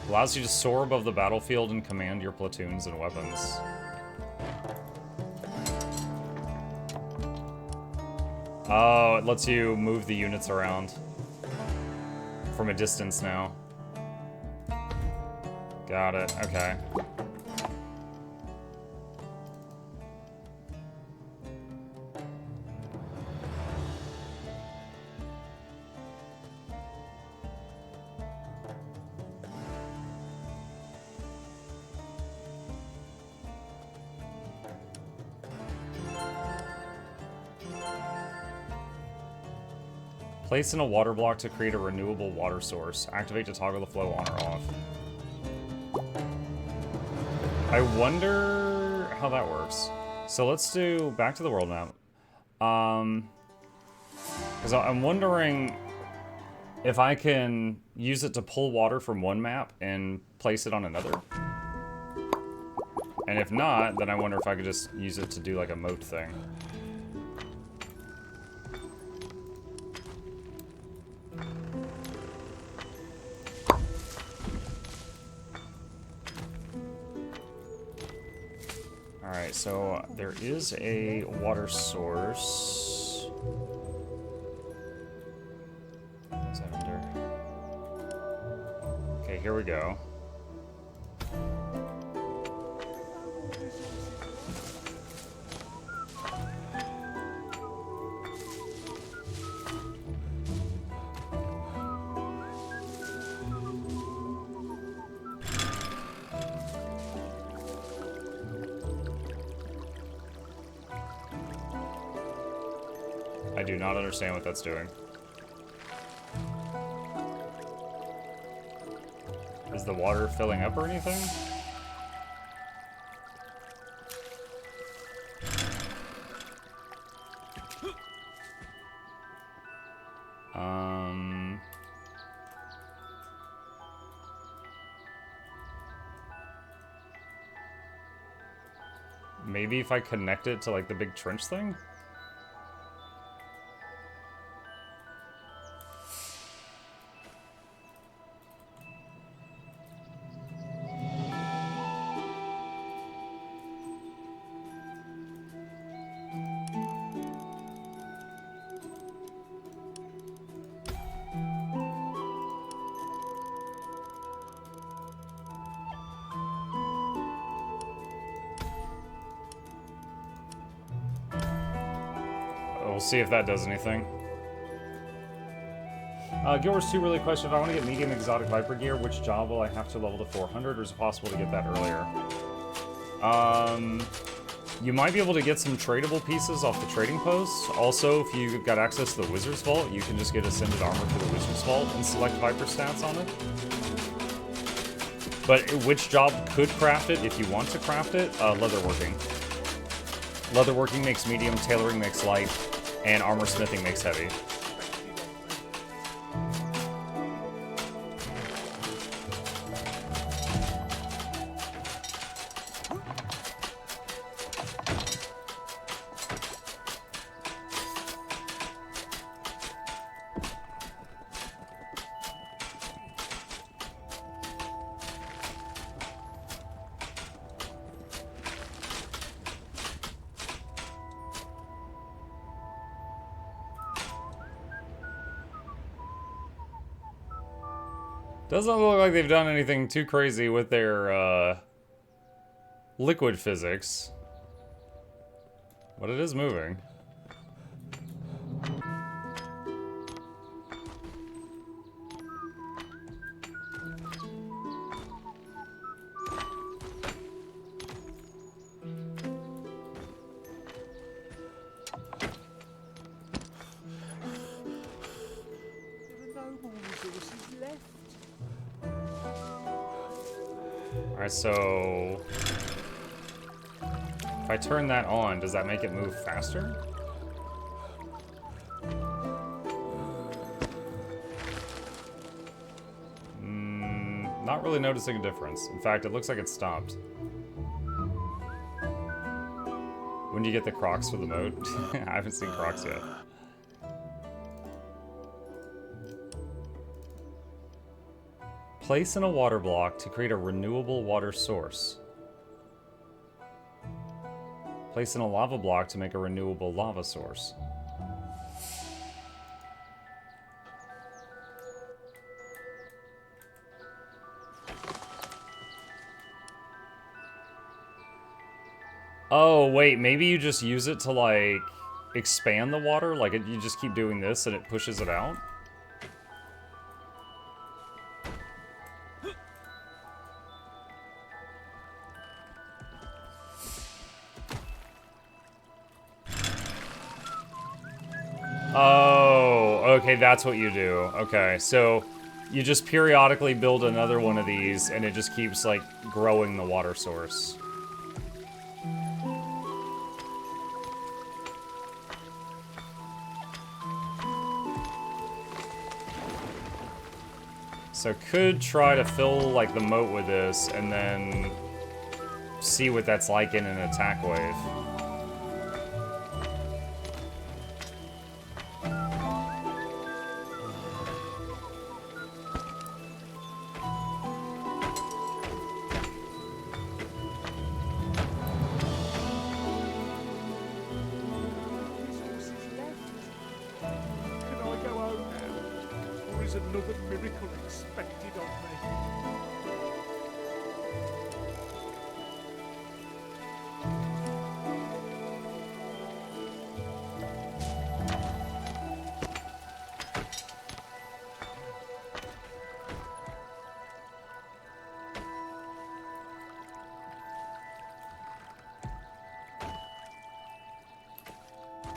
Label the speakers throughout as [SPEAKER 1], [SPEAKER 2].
[SPEAKER 1] Allows you to soar above the battlefield and command your platoons and weapons. Oh, it lets you move the units around from a distance now. Got it, okay. Place in a water block to create a renewable water source. Activate to toggle the flow on or off. I wonder how that works. So let's do back to the world map. Because I'm wondering if I can use it to pull water from one map and place it on another. And if not, then I wonder if I could just use it to do like a moat thing. Alright, so there is a water source. What's that under? Okay, here we go. I do not understand what that's doing. Is the water filling up or anything? Maybe if I connect it to like the big trench thing? We'll see if that does anything. Gilbert's 2 really question, if I want to get medium exotic Viper gear, which job will I have to level to 400, or is it possible to get that earlier? You might be able to get some tradable pieces off the trading posts. Also, if you got access to the Wizard's Vault, you can just get Ascended Armor for the Wizard's Vault and select Viper stats on it. But which job could craft it, if you want to craft it? Leatherworking. Leatherworking makes medium, tailoring makes light, and armor smithing makes heavy. Doesn't look like they've done anything too crazy with their liquid physics, but it is moving. Alright, so if I turn that on, does that make it move faster? Not really noticing a difference. In fact, it looks like it stopped. When do you get the Crocs for the mode? I haven't seen Crocs yet. Place in a water block to create a renewable water source. Place in a lava block to make a renewable lava source. Oh, wait, maybe you just use it to, like, expand the water? Like, you just keep doing this and it pushes it out? Oh, okay, that's what you do. Okay, so you just periodically build another one of these, and it just keeps, like, growing the water source. So could try to fill, like, the moat with this, and then see what that's like in an attack wave.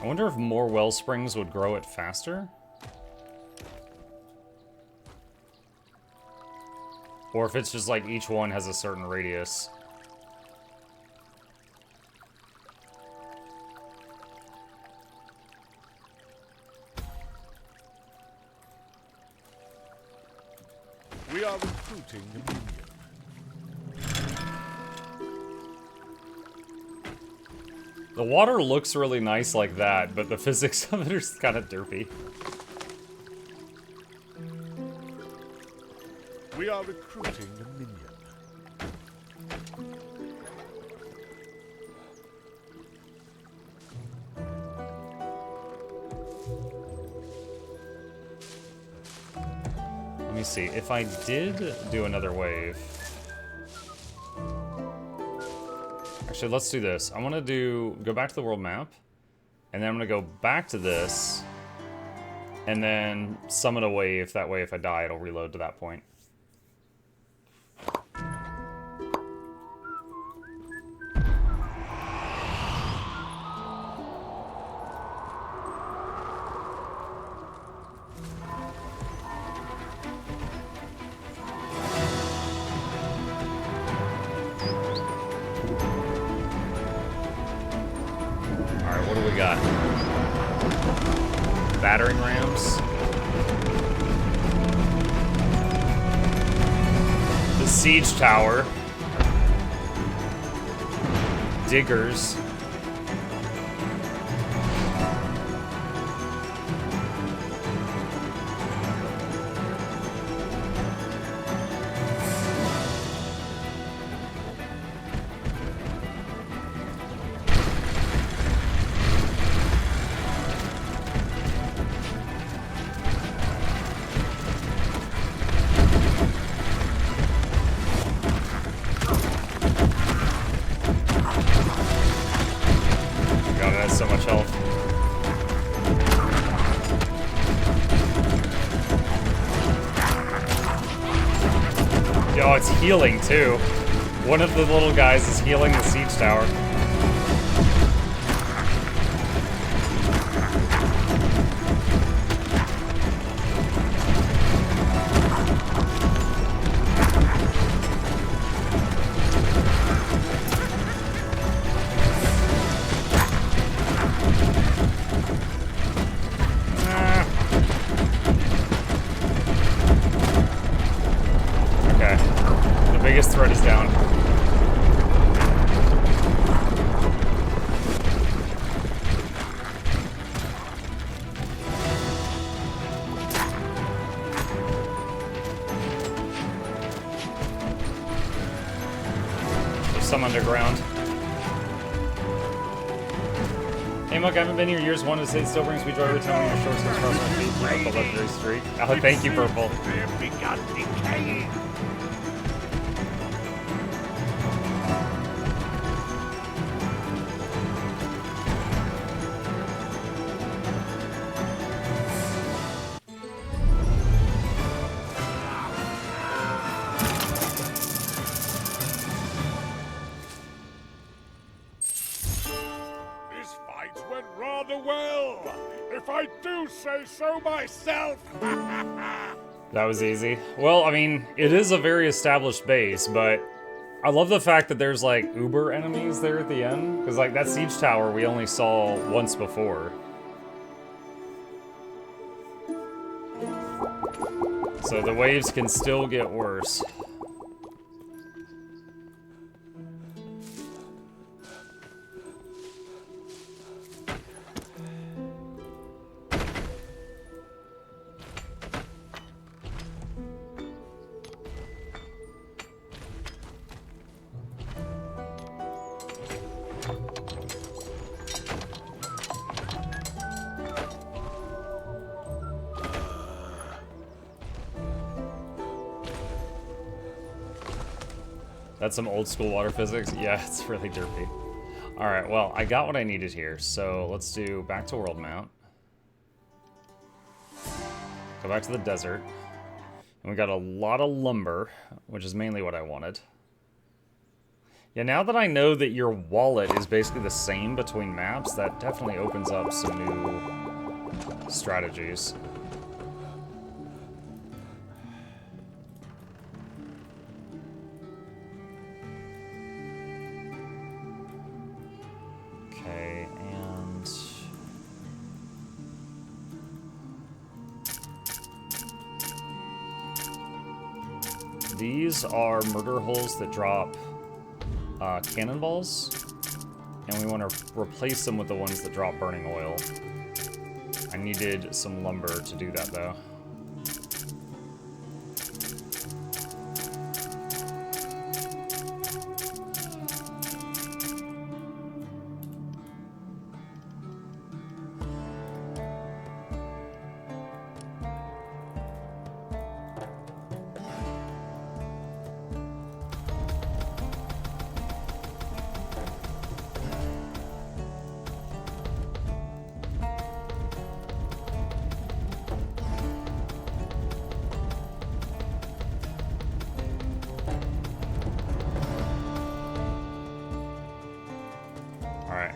[SPEAKER 1] I wonder if more well springs would grow it faster? Or if it's just like each one has a certain radius.
[SPEAKER 2] We are recruiting a minion.
[SPEAKER 1] The water looks really nice like that, but the physics of it are kind of derpy.
[SPEAKER 2] We are recruiting a minion.
[SPEAKER 1] Let me see, if I did do another wave... Actually, let's do this. I want to go back to the world map, and then I'm going to go back to this, and then summon a wave. That way, if I die, it'll reload to that point. Battering rams. The siege tower. Diggers. Oh, it's healing too. One of the little guys is healing the siege tower. Threat is down. some underground. Hey, Muck, I haven't been here years. One to say it still brings me joy every time your shorts across my feet. Keep up the legendary streak. Oh, thank you, Purple.
[SPEAKER 2] They begun decaying. This fight went rather well, if I do say so myself.
[SPEAKER 1] That was easy. Well, I mean, it is a very established base, but I love the fact that there's like uber enemies there at the end. Because like that siege tower we only saw once before. So the waves can still get worse. That's some old school water physics. Yeah, it's really derpy. All right, well, I got what I needed here. So let's do back to world map. Go back to the desert. And we got a lot of lumber, which is mainly what I wanted. Yeah, now that I know that your wallet is basically the same between maps, that definitely opens up some new strategies. Okay, and these are murder holes that drop cannonballs, and we want to replace them with the ones that drop burning oil. I needed some lumber to do that, though. Alright.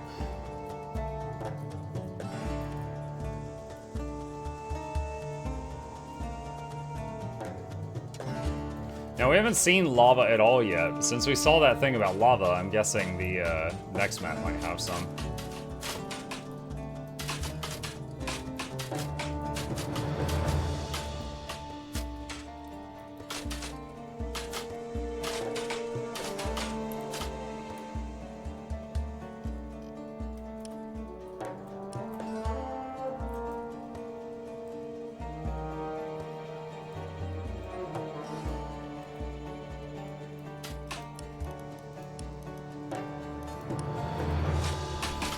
[SPEAKER 1] Now, we haven't seen lava at all yet. Since we saw that thing about lava, I'm guessing the next map might have some.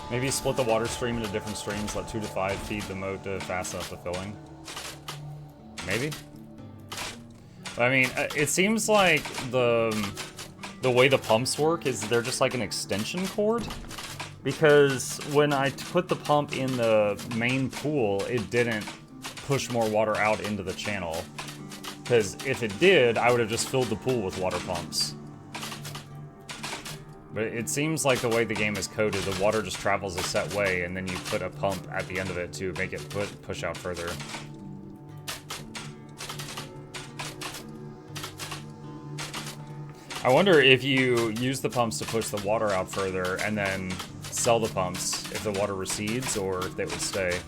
[SPEAKER 1] Maybe split the water stream into different streams, let 2 to 5 feed the moat to fasten up the filling. Maybe? I mean, it seems like the way the pumps work is they're just like an extension cord. Because when I put the pump in the main pool, it didn't push more water out into the channel. Because if it did, I would have just filled the pool with water pumps. But it seems like the way the game is coded, the water just travels a set way, and then you put a pump at the end of it to make it push out further. I wonder if you use the pumps to push the water out further, and then sell the pumps, if the water recedes, or if they would stay.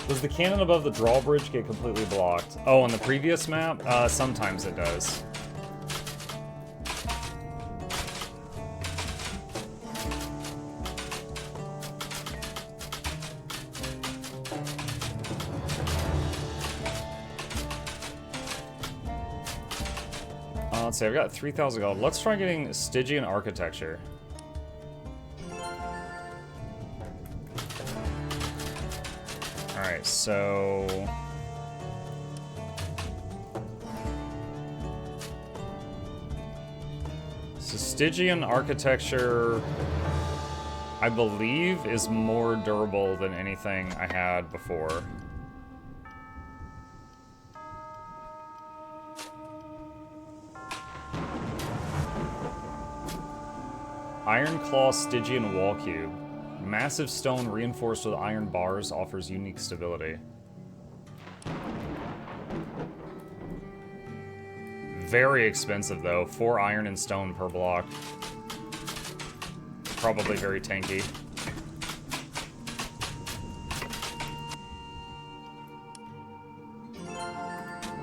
[SPEAKER 1] Does the cannon above the drawbridge get completely blocked? Oh, on the previous map? Sometimes it does. Let's see, I've got 3,000 gold. Let's try getting Stygian architecture. Alright, so... Stygian architecture, I believe, is more durable than anything I had before. Iron Claw Stygian Wall Cube. Massive stone reinforced with iron bars offers unique stability. Very expensive though, 4 iron and stone per block. Probably very tanky.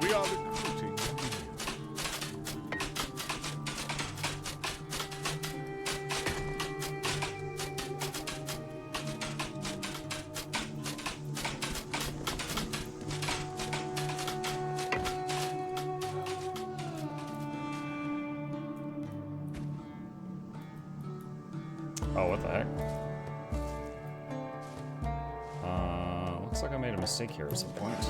[SPEAKER 2] We are recruiting.
[SPEAKER 1] Oh, what the heck? Looks like I made a mistake here at some point.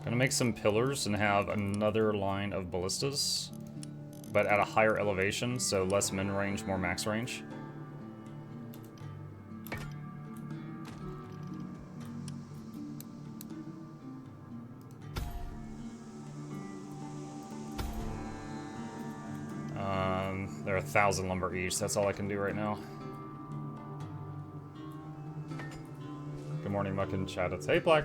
[SPEAKER 1] Gonna make some pillars and have another line of ballistas, but at a higher elevation, so less min range, more max range. They're 1,000 lumber each. That's all I can do right now. Good morning, Muck and chat. It's hey, Black.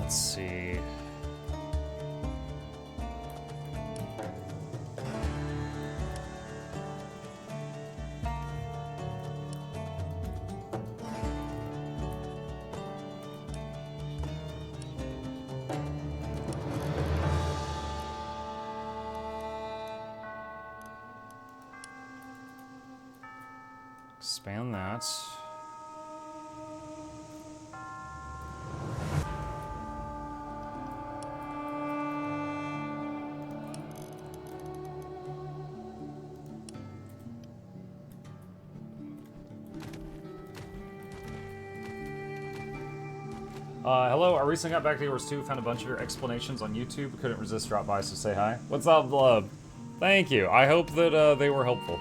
[SPEAKER 1] Let's see. Expand that. Hello, I recently got back to yours too, found a bunch of your explanations on YouTube, couldn't resist drop by, so say hi. What's up, love? Thank you, I hope that they were helpful.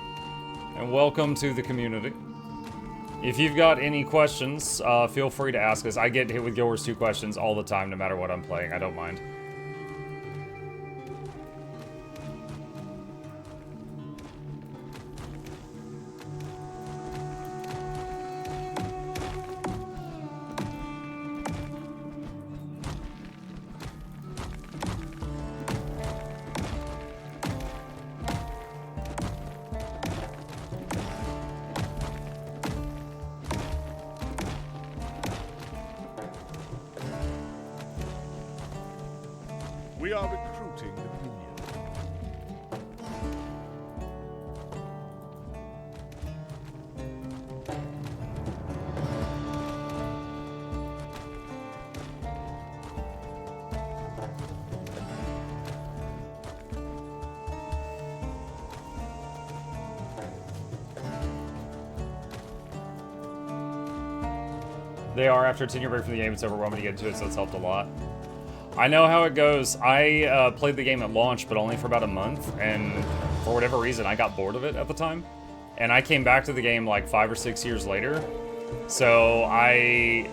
[SPEAKER 1] And welcome to the community. If you've got any questions, feel free to ask us. I get hit with yours 2 questions all the time, no matter what I'm playing, I don't mind.
[SPEAKER 2] We are recruiting the minions.
[SPEAKER 1] They are. After a 10-year break from the game, it's overwhelming to get into it, so it's helped a lot. I know how it goes. I played the game at launch, but only for about a month, and for whatever reason, I got bored of it at the time. And I came back to the game like 5 or 6 years later. So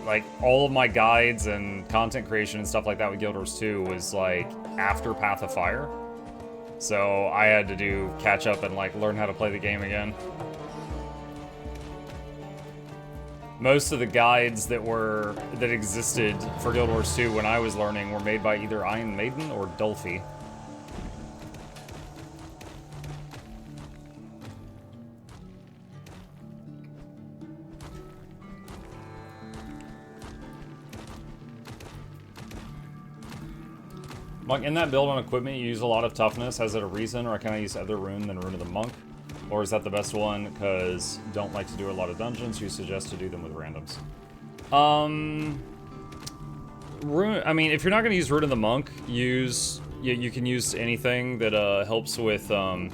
[SPEAKER 1] like, all of my guides and content creation and stuff like that with Guild Wars 2 was like after Path of Fire. So I had to catch up and like learn how to play the game again. Most of the guides that existed for Guild Wars 2 when I was learning were made by either Iron Maiden or Dolphy. Monk, in that build on equipment, you use a lot of toughness. Has it a reason, or can I use other rune than Rune of the Monk? Or is that the best one because don't like to do a lot of dungeons? You suggest to do them with randoms. Rune, I mean, if you're not going to use Rune of the Monk, you can use anything that helps with. Well,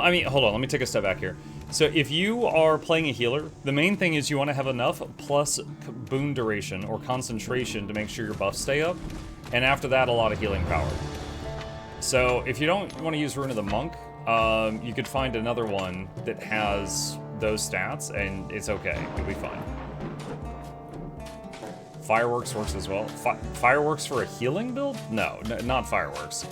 [SPEAKER 1] I mean, hold on. Let me take a step back here. So if you are playing a healer, the main thing is you want to have enough plus boon duration or concentration to make sure your buffs stay up, and after that, a lot of healing power. So if you don't want to use Rune of the Monk, you could find another one that has those stats, and it's okay. You'll be fine. Fireworks works as well. Fireworks for a healing build? No, not Fireworks.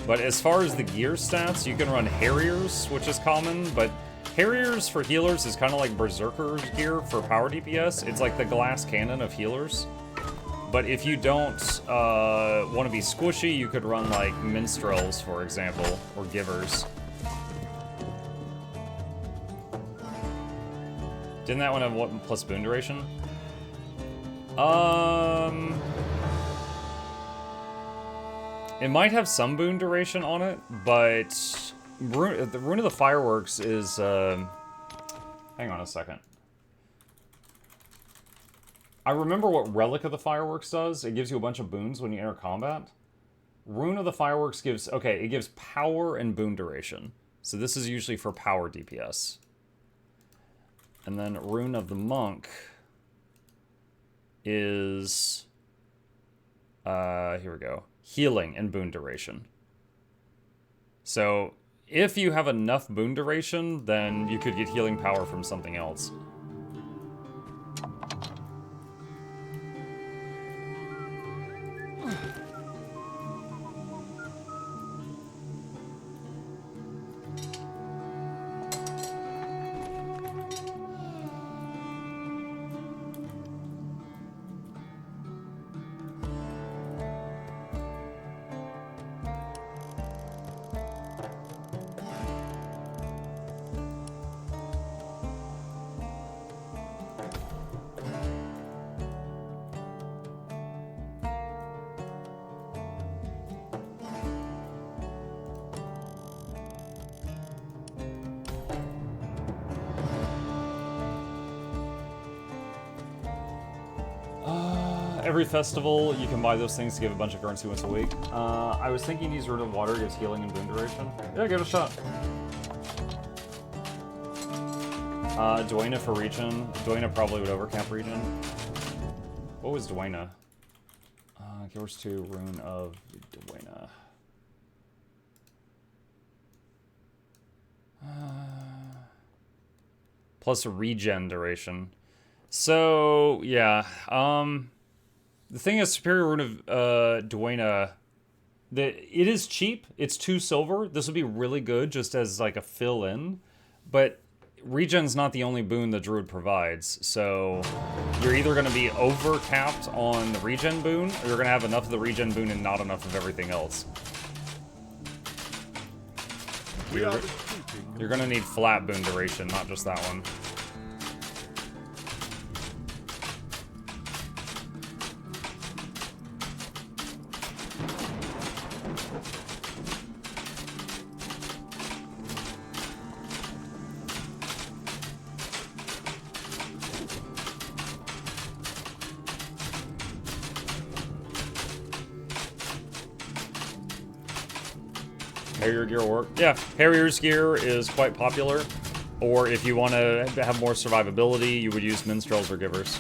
[SPEAKER 1] But as far as the gear stats, you can run Harriers, which is common, but Harriers for healers is kind of like Berserker's gear for power DPS. It's like the glass cannon of healers. But if you don't want to be squishy, you could run like Minstrels, for example, or Givers. Didn't that one have what plus boon duration? It might have some boon duration on it, but the Rune of the Fireworks is, hang on a second. I remember what Relic of the Fireworks does. It gives you a bunch of boons when you enter combat. Rune of the Fireworks gives, okay, it gives power and boon duration. So this is usually for power DPS. And then Rune of the Monk is, here we go. Healing and boon duration. So if you have enough boon duration, then you could get healing power from something else. Every festival, you can buy those things to give a bunch of currency once a week. I was thinking use Rune of Water, gives healing and boon duration. Yeah, give it a shot. Dwayna for regen. Dwayna probably would overcamp regen. What was Dwayna? Guild Wars 2, Rune of Dwayna. Plus regen duration. So, yeah. The thing is, Superior Rune of Dwayna, it is cheap. It's 2 silver. This would be really good just as like a fill-in. But regen's not the only boon the Druid provides. So you're either going to be over-capped on the regen boon, or you're going to have enough of the regen boon and not enough of everything else. You're going to need flat boon duration, not just that one. Harrier gear will work. Yeah, Harrier's gear is quite popular. Or if you want to have more survivability, you would use Minstrels or Givers.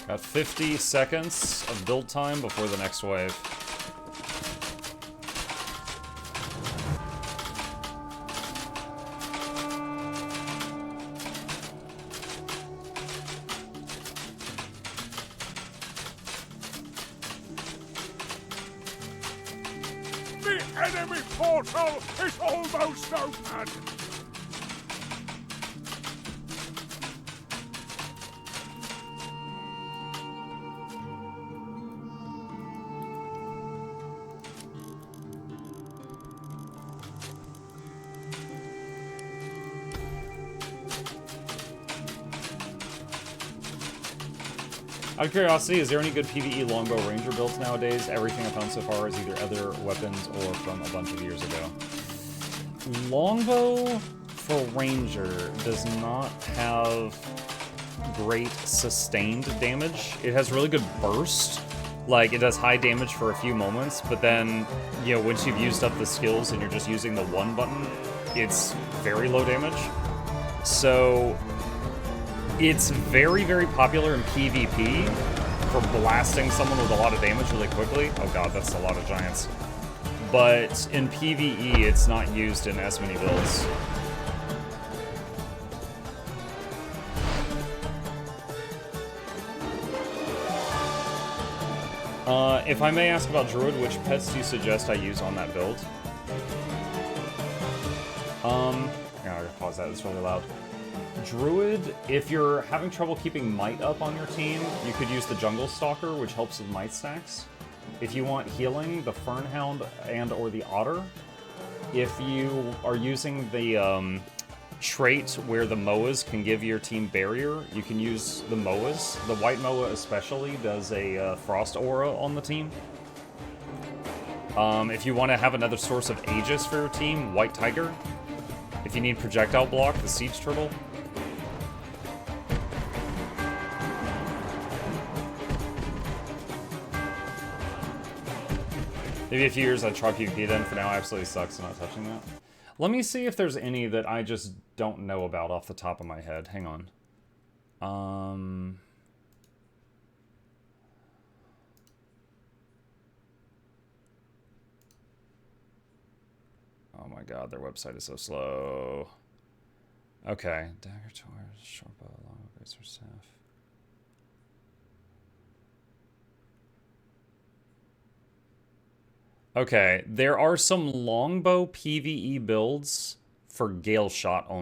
[SPEAKER 1] Got 50 seconds of build time before the next wave.
[SPEAKER 2] The enemy portal is almost open!
[SPEAKER 1] Out of curiosity, is there any good PvE longbow ranger builds nowadays? Everything I've found so far is either other weapons or from a bunch of years ago. Longbow for ranger does not have great sustained damage. It has really good burst. Like, it does high damage for a few moments, but then, you know, once you've used up the skills and you're just using the one button, it's very low damage. So it's very, very popular in PvP for blasting someone with a lot of damage really quickly. Oh god, that's a lot of giants. But in PvE, it's not used in as many builds. If I may ask about Druid, which pets do you suggest I use on that build? Yeah, I gotta pause that, it's really loud. Druid, if you're having trouble keeping might up on your team, you could use the Jungle Stalker, which helps with might stacks. If you want healing, the Fernhound and or the Otter. If you are using the trait where the Moas can give your team barrier, you can use the Moas. The White Moa especially does a Frost Aura on the team. If you want to have another source of Aegis for your team, White Tiger. If you need projectile block, the Siege Turtle. Maybe a few years I'd try PvP then. For now, absolutely sucks not touching that. Let me see if there's any that I just don't know about off the top of my head. Hang on. Oh my god, their website is so slow. Okay. Dagger Tours, short bow, long razor staff. Okay, there are some longbow PvE builds for Gale Shot only.